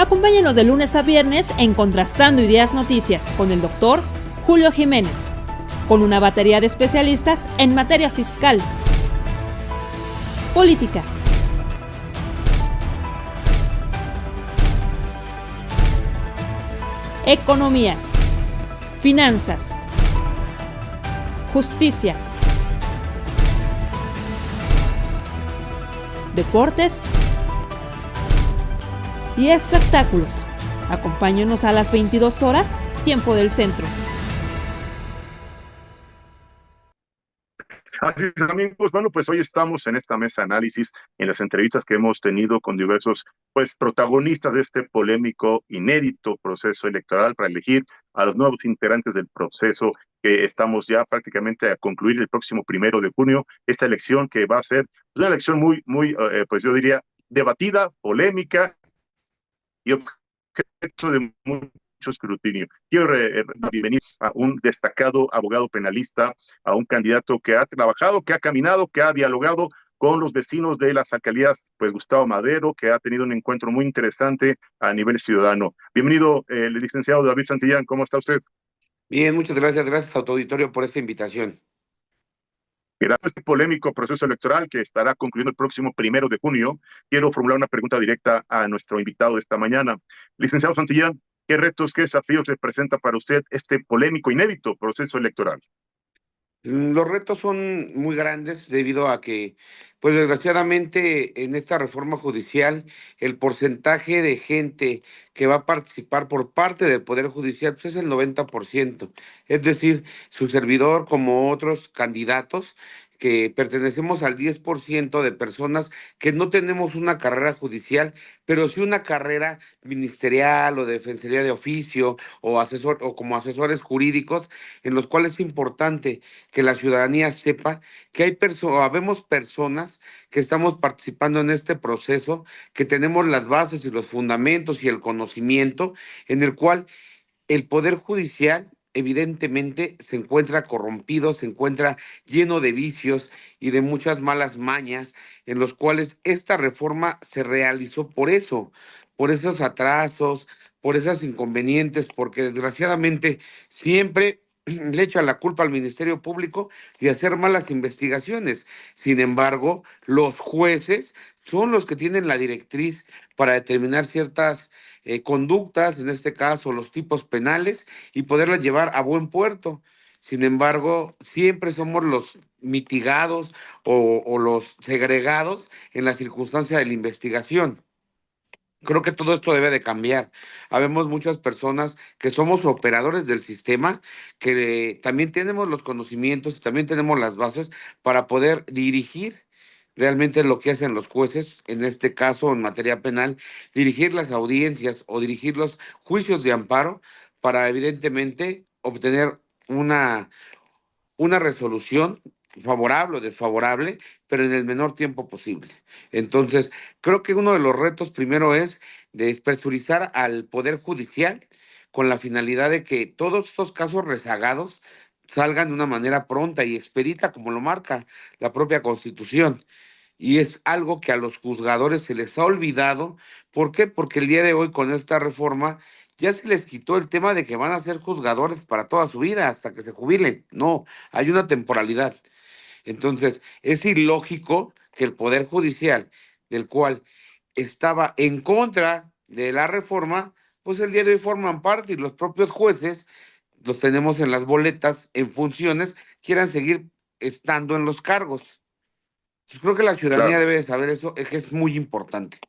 Acompáñenos de lunes a viernes en Contrastando Ideas Noticias con el doctor Julio Jiménez, con una batería de especialistas en materia fiscal, política, economía, finanzas, justicia, deportes y espectáculos. Acompáñenos a las 22 horas, tiempo del centro. Así es, amigos. Bueno, pues hoy estamos en esta mesa de análisis, en las entrevistas que hemos tenido con diversos, pues, protagonistas de este polémico, inédito proceso electoral para elegir a los nuevos integrantes del proceso que estamos ya prácticamente a concluir el próximo 1 de junio. Esta elección que va a ser una elección pues yo diría, debatida, polémica y objeto de mucho escrutinio. Quiero bienvenir a un destacado abogado penalista, a un candidato que ha trabajado, que ha caminado, que ha dialogado con los vecinos de las alcaldías, pues Gustavo Madero, que ha tenido un encuentro muy interesante a nivel ciudadano. Bienvenido, el licenciado David Santillán, ¿cómo está usted? Bien, muchas gracias a tu auditorio por esta invitación. Mira, este polémico proceso electoral que estará concluyendo el próximo 1 de junio, quiero formular una pregunta directa a nuestro invitado de esta mañana. Licenciado Santillán, ¿qué retos, qué desafíos representa para usted este polémico, inédito proceso electoral? Los retos son muy grandes debido a que, pues desgraciadamente, en esta reforma judicial, el porcentaje de gente que va a participar por parte del Poder Judicial pues, es el 90%. Es decir, su servidor, como otros candidatos, que pertenecemos al 10% de personas que no tenemos una carrera judicial, pero sí una carrera ministerial o de defensoría de oficio o asesor o como asesores jurídicos, en los cuales es importante que la ciudadanía sepa que habemos personas que estamos participando en este proceso, que tenemos las bases y los fundamentos y el conocimiento en el cual el Poder Judicial evidentemente se encuentra corrompido, se encuentra lleno de vicios y de muchas malas mañas, en los cuales esta reforma se realizó por esos atrasos, por esos inconvenientes, porque desgraciadamente siempre le echan la culpa al Ministerio Público de hacer malas investigaciones. Sin embargo, los jueces son los que tienen la directriz para determinar ciertas conductas, en este caso los tipos penales, y poderlas llevar a buen puerto. Sin embargo, siempre somos los mitigados o los segregados en la circunstancia de la investigación. Creo que todo esto debe de cambiar. Habemos muchas personas que somos operadores del sistema, que también tenemos los conocimientos y también tenemos las bases para poder dirigir realmente lo que hacen los jueces, en este caso en materia penal, dirigir las audiencias o dirigir los juicios de amparo para evidentemente obtener una resolución favorable o desfavorable, pero en el menor tiempo posible. Entonces, creo que uno de los retos primero es despresurizar al Poder Judicial con la finalidad de que todos estos casos rezagados salgan de una manera pronta y expedita, como lo marca la propia Constitución. Y es algo que a los juzgadores se les ha olvidado. ¿Por qué? Porque el día de hoy con esta reforma ya se les quitó el tema de que van a ser juzgadores para toda su vida hasta que se jubilen. No, hay una temporalidad. Entonces, es ilógico que el Poder Judicial, del cual estaba en contra de la reforma, pues el día de hoy forman parte y los propios jueces, los tenemos en las boletas, en funciones, quieran seguir estando en los cargos. Yo creo que la ciudadanía Claro. debe de saber eso, es que es muy importante.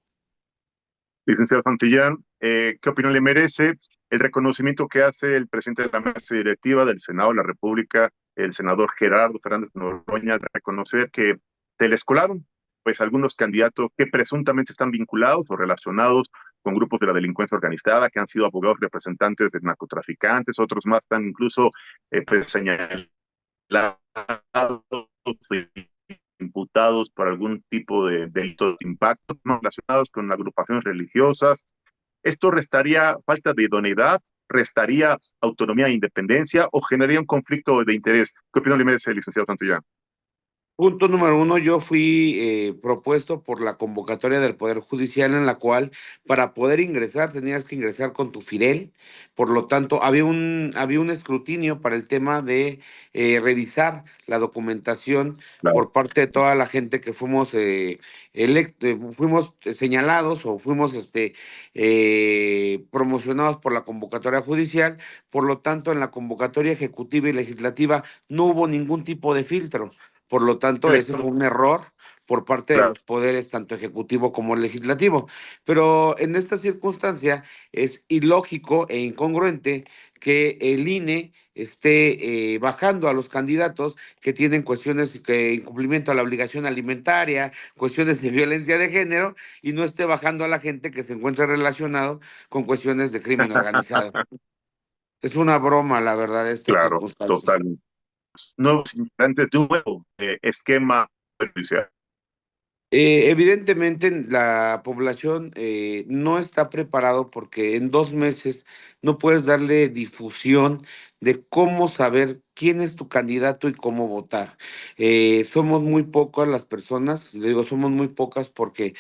Licenciado Santillán, ¿qué opinión le merece el reconocimiento que hace el presidente de la mesa directiva del Senado de la República, el senador Gerardo Fernández Noroña, al reconocer que se les colaron pues algunos candidatos que presuntamente están vinculados o relacionados con grupos de la delincuencia organizada, que han sido abogados representantes de narcotraficantes, otros más están incluso pues señalados, imputados por algún tipo de delito de impacto, ¿no?, relacionados con agrupaciones religiosas? ¿Esto restaría falta de idoneidad, restaría autonomía e independencia o generaría un conflicto de interés? ¿Qué opinión le merece el licenciado Santillán? Punto número uno, yo fui propuesto por la convocatoria del Poder Judicial en la cual para poder ingresar tenías que ingresar con tu FIREL, por lo tanto había un escrutinio para el tema de revisar la documentación Claro. por parte de toda la gente que fuimos, fuimos señalados o fuimos promocionados por la convocatoria judicial, por lo tanto en la convocatoria ejecutiva y legislativa no hubo ningún tipo de filtro. Por lo tanto, ese fue un error por parte de Claro. los poderes, tanto ejecutivo como legislativo. Pero en esta circunstancia es ilógico e incongruente que el INE esté bajando a los candidatos que tienen cuestiones que incumplimiento a la obligación alimentaria, cuestiones de violencia de género, y no esté bajando a la gente que se encuentra relacionado con cuestiones de crimen organizado. Es una broma, la verdad, esta Claro, circunstancia. totalmente. Nuevos integrantes de un nuevo esquema judicial. Evidentemente la población no está preparado porque en 2 meses no puedes darle difusión de cómo saber quién es tu candidato y cómo votar. Somos muy pocas las personas, le digo somos muy pocas porque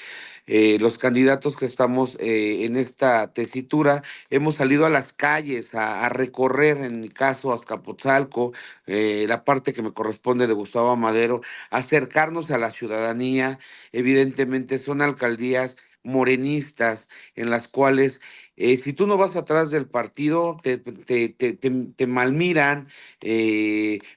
los candidatos que estamos en esta tesitura hemos salido a las calles a recorrer, en mi caso, Azcapotzalco, la parte que me corresponde de Gustavo Amadero, acercarnos a la ciudadanía. Evidentemente son alcaldías morenistas en las cuales si tú no vas atrás del partido, te malmiran,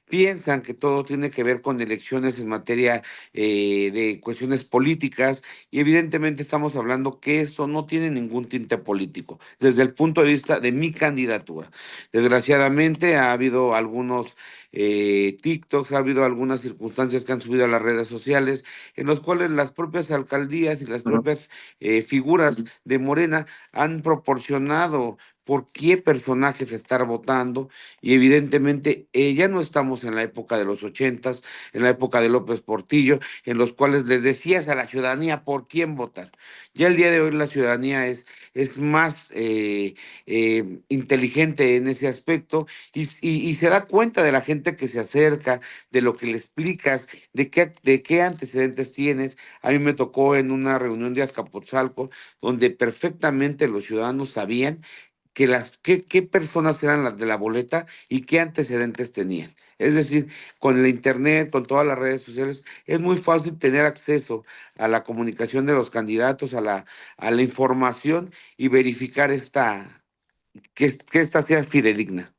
piensan que todo tiene que ver con elecciones en materia de cuestiones políticas y evidentemente estamos hablando que eso no tiene ningún tinte político desde el punto de vista de mi candidatura. Desgraciadamente ha habido algunos TikToks, ha habido algunas circunstancias que han subido a las redes sociales en los cuales las propias alcaldías y las Ujú. propias figuras de Morena han proporcionado por qué personajes estar votando y evidentemente ya no estamos en la época de los ochentas, en la época de López Portillo, en los cuales les decías a la ciudadanía por quién votar. Ya el día de hoy la ciudadanía es más inteligente en ese aspecto y se da cuenta de la gente que se acerca, de lo que le explicas, de qué antecedentes tienes. A mí me tocó en una reunión de Azcapotzalco, donde perfectamente los ciudadanos sabían qué personas eran las de la boleta y qué antecedentes tenían. Es decir, con la internet, con todas las redes sociales, es muy fácil tener acceso a la comunicación de los candidatos, a la información y verificar que esta sea fidedigna.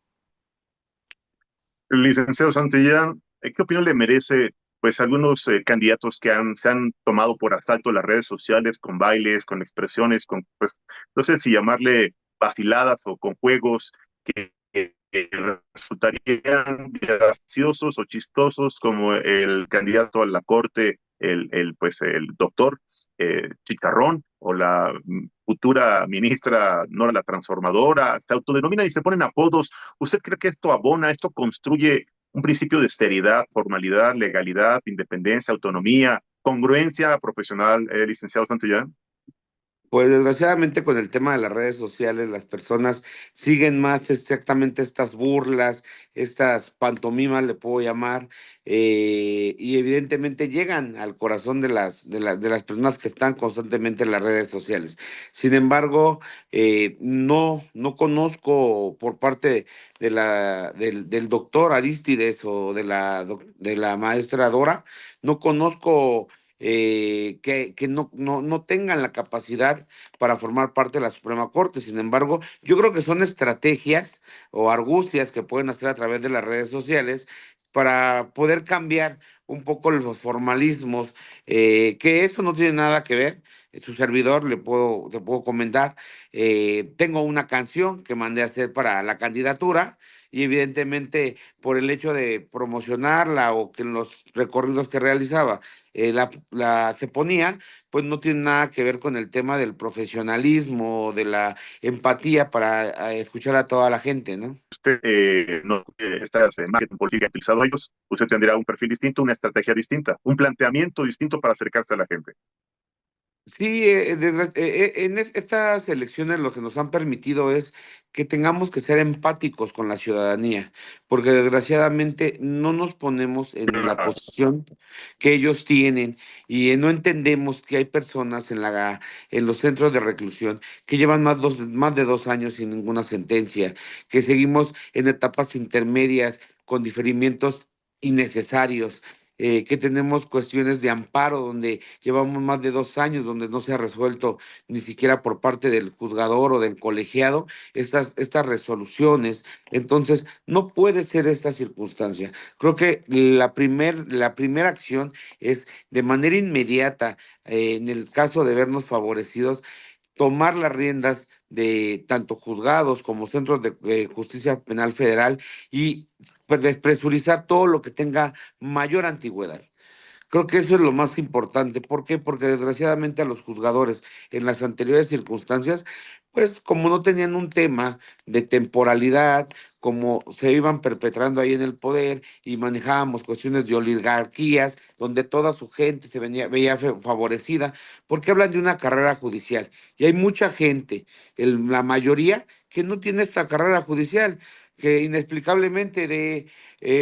Licenciado Santillán, ¿qué opinión le merece pues algunos candidatos que se han tomado por asalto las redes sociales con bailes, con expresiones, con pues no sé si llamarle vaciladas o con juegos que resultarían graciosos o chistosos como el candidato a la corte, pues el doctor Chicarrón o la futura ministra Nora la Transformadora, se autodenominan y se ponen apodos. ¿Usted cree que esto abona, esto construye un principio de seriedad, formalidad, legalidad, independencia, autonomía, congruencia profesional, licenciado Santillán? Pues desgraciadamente con el tema de las redes sociales, las personas siguen más exactamente estas burlas, estas pantomimas, le puedo llamar, y evidentemente llegan al corazón de las personas que están constantemente en las redes sociales. Sin embargo, no conozco por parte del doctor Aristides o de la maestra Dora, no conozco que no tengan la capacidad para formar parte de la Suprema Corte. Sin embargo, yo creo que son estrategias o argucias que pueden hacer a través de las redes sociales para poder cambiar un poco los formalismos, que eso no tiene nada que ver. Su servidor te puedo comentar, tengo una canción que mandé a hacer para la candidatura y evidentemente por el hecho de promocionarla o que en los recorridos que realizaba se ponía, pues no tiene nada que ver con el tema del profesionalismo, de la empatía para escuchar a toda la gente, ¿no? Usted no estas marketing política que han utilizado ellos, usted tendrá un perfil distinto, una estrategia distinta, un planteamiento distinto para acercarse a la gente. Sí, estas elecciones lo que nos han permitido es que tengamos que ser empáticos con la ciudadanía, porque desgraciadamente no nos ponemos en la Claro, posición que ellos tienen y no entendemos que hay personas en los centros de reclusión que llevan más de 2 años sin ninguna sentencia, que seguimos en etapas intermedias con diferimientos innecesarios, que tenemos cuestiones de amparo donde llevamos más de 2 años donde no se ha resuelto ni siquiera por parte del juzgador o del colegiado estas resoluciones. Entonces, no puede ser esta circunstancia. Creo que la primera acción es de manera inmediata, en el caso de vernos favorecidos, tomar las riendas de tanto juzgados como centros de justicia penal federal y despresurizar todo lo que tenga mayor antigüedad. Creo que eso es lo más importante. ¿Por qué? Porque desgraciadamente a los juzgadores en las anteriores circunstancias, pues como no tenían un tema de temporalidad, como se iban perpetrando ahí en el poder y manejábamos cuestiones de oligarquías, donde toda su gente veía favorecida, porque hablan de una carrera judicial. Y hay mucha gente, la mayoría, que no tiene esta carrera judicial, que inexplicablemente de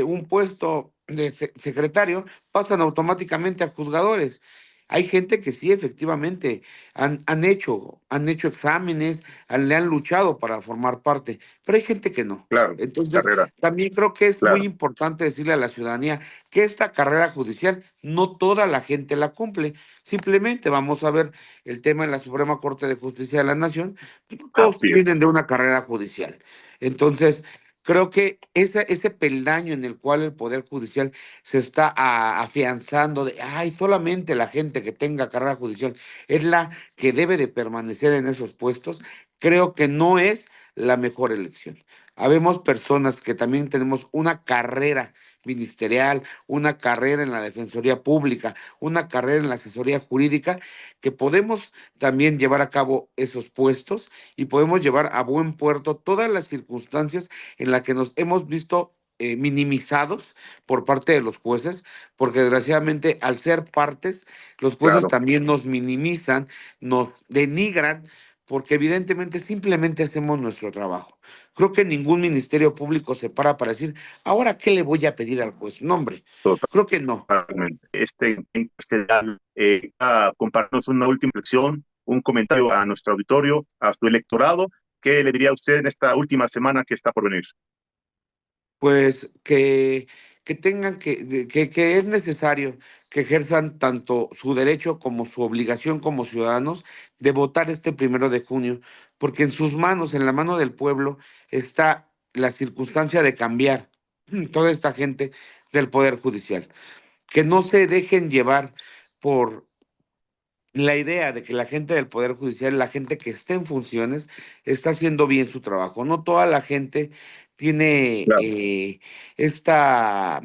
un puesto de secretario pasan automáticamente a juzgadores. Hay gente que sí, efectivamente, han hecho exámenes, le han luchado para formar parte, pero hay gente que no. claro, Entonces, carrera, también creo que es muy claro. importante decirle a la ciudadanía que esta carrera judicial no toda la gente la cumple. Simplemente vamos a ver el tema en la Suprema Corte de Justicia de la Nación, pues no todos Así vienen es. de una carrera judicial. Entonces, creo que ese peldaño en el cual el Poder Judicial se está afianzando de, ay, solamente la gente que tenga carrera judicial es la que debe de permanecer en esos puestos, creo que no es la mejor elección. Habemos personas que también tenemos una carrera ministerial, una carrera en la Defensoría Pública, una carrera en la asesoría jurídica, que podemos también llevar a cabo esos puestos y podemos llevar a buen puerto todas las circunstancias en las que nos hemos visto minimizados por parte de los jueces, porque desgraciadamente al ser partes, los jueces Claro, también nos minimizan, nos denigran, porque evidentemente simplemente hacemos nuestro trabajo. Creo que ningún ministerio público se para decir, ahora, ¿qué le voy a pedir al juez? No, hombre, creo que no. totalmente. A compartirnos una última reflexión, un comentario a nuestro auditorio, a su electorado. ¿Qué le diría a usted en esta última semana que está por venir? Pues que tengan que es necesario que ejerzan tanto su derecho como su obligación como ciudadanos de votar este 1 de junio, porque en sus manos, en la mano del pueblo, está la circunstancia de cambiar toda esta gente del Poder Judicial. Que no se dejen llevar por la idea de que la gente del Poder Judicial, la gente que esté en funciones, está haciendo bien su trabajo. No toda la gente tiene Claro, esta,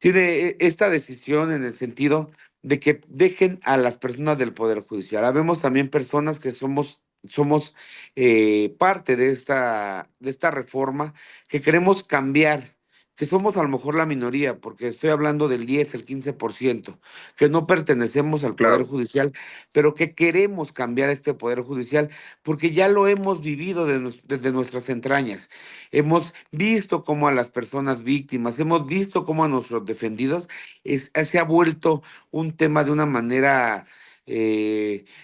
esta decisión en el sentido de que dejen a las personas del Poder Judicial. Habemos también personas que somos parte de esta reforma, que queremos cambiar, que somos a lo mejor la minoría, porque estoy hablando del 10, el 15%, que no pertenecemos al Poder claro, Judicial, pero que queremos cambiar este Poder Judicial, porque ya lo hemos vivido desde nuestras entrañas. Hemos visto cómo a las personas víctimas, hemos visto cómo a nuestros defendidos se ha vuelto un tema de una manera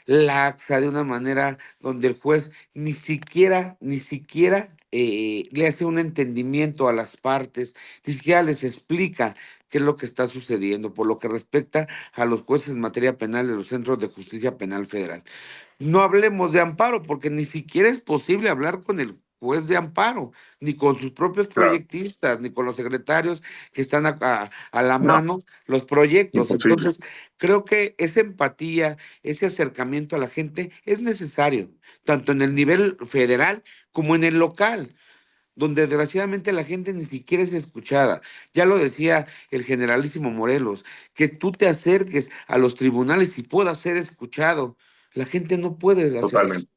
laxa, de una manera donde el juez ni siquiera le hace un entendimiento a las partes, ni siquiera les explica qué es lo que está sucediendo por lo que respecta a los jueces en materia penal de los centros de justicia penal federal. No hablemos de amparo, porque ni siquiera es posible hablar con el juez de amparo, ni con sus propios claro. proyectistas, ni con los secretarios que están a la No, mano los proyectos. imposible. Entonces, creo que esa empatía, ese acercamiento a la gente es necesario, tanto en el nivel federal como en el local, donde desgraciadamente la gente ni siquiera es escuchada. Ya lo decía el generalísimo Morelos, que tú te acerques a los tribunales y puedas ser escuchado. La gente no puede hacer eso. Totalmente.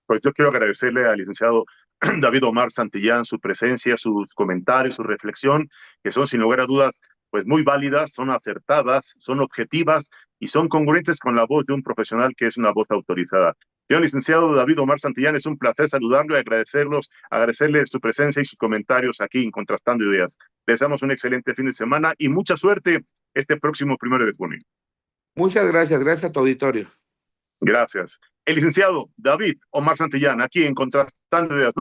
Pues yo quiero agradecerle al licenciado David Omar Santillán su presencia, sus comentarios, su reflexión, que son sin lugar a dudas pues muy válidas, son acertadas, son objetivas y son congruentes con la voz de un profesional que es una voz autorizada. Señor licenciado David Omar Santillán, es un placer saludarlo y agradecerle su presencia y sus comentarios aquí en Contrastando Ideas. Les deseamos un excelente fin de semana y mucha suerte este próximo 1 de junio. Muchas gracias, gracias a tu auditorio. Gracias. El licenciado David Omar Santillán, aquí en Contrastando Ideas.